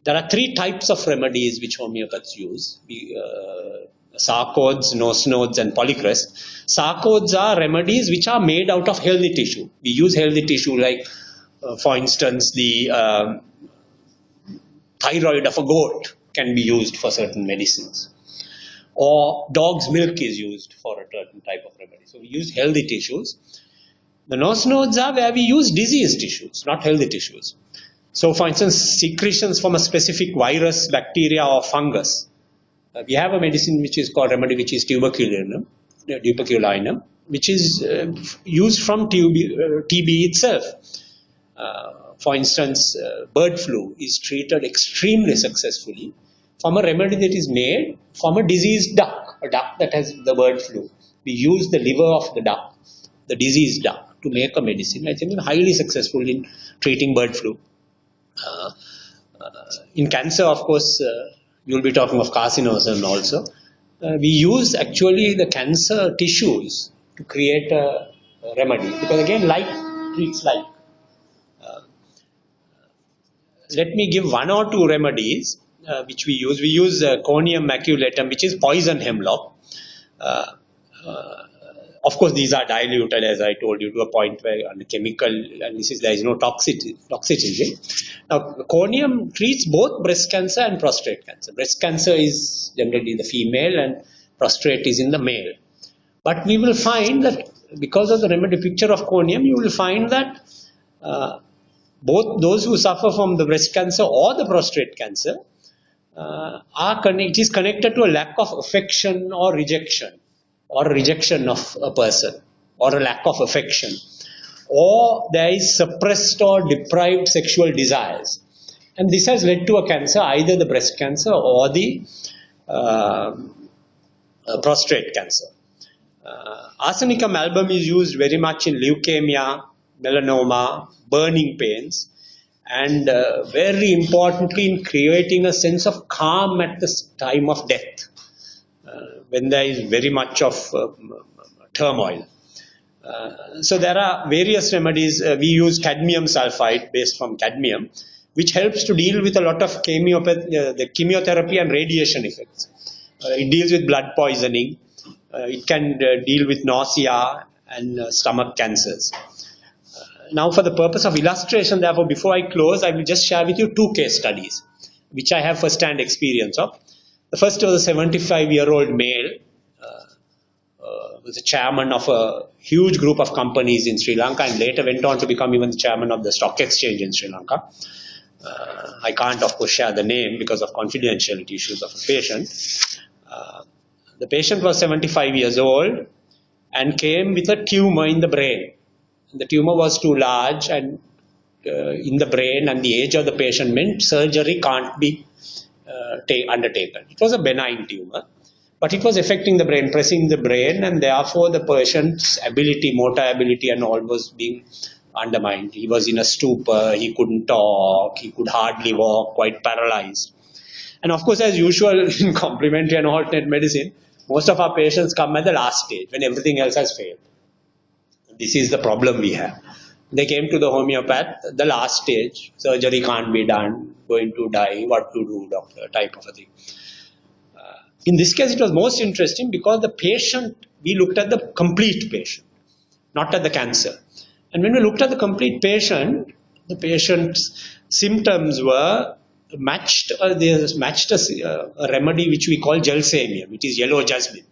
There are three types of remedies which homeopaths use. Sarcodes, nose nodes, and polycrest. Sarcodes are remedies which are made out of healthy tissue. We use healthy tissue like, for instance, the thyroid of a goat can be used for certain medicines. Or dog's milk is used for a certain type of remedy. So we use healthy tissues. The nose nodes are where we use diseased tissues, not healthy tissues. So for instance, secretions from a specific virus, bacteria, or fungus. We have a medicine which is called remedy, which is tuberculinum, which is used from TB itself. For instance, bird flu is treated extremely successfully from a remedy that is made from a diseased duck, a duck that has the bird flu. We use the liver of the duck, the diseased duck, to make a medicine. I think highly successful in treating bird flu. In cancer, of course, you'll be talking of carcinosin also. We use actually the cancer tissues to create a remedy, because again, like treats like. Let me give one or two remedies which we use. We use Conium maculatum, which is poison hemlock. Of course, these are diluted, as I told you, to a point where on the chemical analysis there is no toxicity. Now, conium treats both breast cancer and prostate cancer. Breast cancer is generally in the female and prostate is in the male. But we will find that because of the remedy picture of conium, you will find that both those who suffer from the breast cancer or the prostate cancer it is connected to a lack of affection or rejection of a person, or a lack of affection, or there is suppressed or deprived sexual desires, and this has led to a cancer, either the breast cancer or the prostate cancer. Arsenicum album is used very much in leukemia, melanoma, burning pains, and very importantly in creating a sense of calm at the time of death, when there is very much of turmoil. So there are various remedies. We use cadmium sulfide based from cadmium, which helps to deal with a lot of the chemotherapy and radiation effects. It deals with blood poisoning. It can deal with nausea and stomach cancers. Now, for the purpose of illustration, therefore, before I close, I will just share with you two case studies, which I have first-hand experience of. The first was a 75-year-old male, was the chairman of a huge group of companies in Sri Lanka, and later went on to become even the chairman of the stock exchange in Sri Lanka. I can't, of course, share the name because of confidentiality issues of a patient. The patient was 75 years old and came with a tumor in the brain. The tumor was too large and in the brain, and the age of the patient meant surgery can't be undertaken. It was a benign tumor, but it was affecting the brain, pressing the brain, and therefore the patient's ability, motor ability and all was being undermined. He was in a stupor, he couldn't talk, he could hardly walk, quite paralyzed. And of course, as usual in complementary and alternate medicine, most of our patients come at the last stage when everything else has failed. This is the problem we have. They came to the homeopath, the last stage, surgery can't be done, going to die, what to do, doctor, type of a thing. In this case, it was most interesting because the patient, we looked at the complete patient, not at the cancer. And when we looked at the complete patient, the patient's symptoms were matched, they matched a remedy which we call gelsemium, it is yellow jasmine.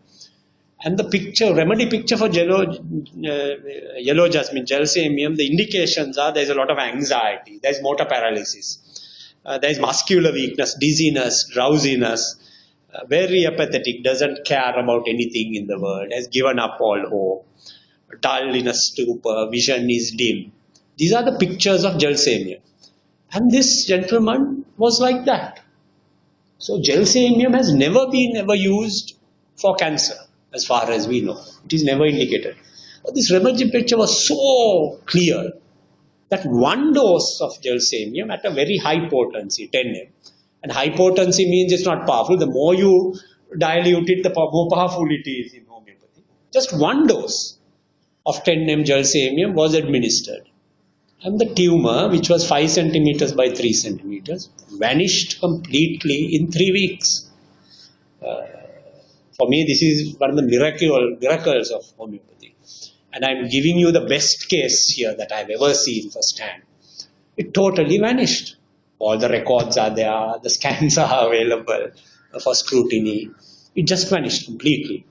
And the picture, remedy picture for yellow jasmine, gelsemium, the indications are there's a lot of anxiety, there's motor paralysis, there's muscular weakness, dizziness, drowsiness, very apathetic, doesn't care about anything in the world, has given up all hope, dull in a stupor, vision is dim. These are the pictures of gelsemium. And this gentleman was like that. So gelsemium has never been ever used for cancer, as far as we know. It is never indicated. But this remedy picture was so clear that one dose of gelsemium at a very high potency, 10 m, and high potency means it's not powerful. The more you dilute it, the more powerful it is in homeopathy. Just one dose of 10 m gelsemium was administered. And the tumor, which was 5 centimeters by 3 centimeters, vanished completely in 3 weeks. For me, this is one of the miracles of homeopathy. And I'm giving you the best case here that I've ever seen firsthand. It totally vanished. All the records are there, the scans are available for scrutiny. It just vanished completely.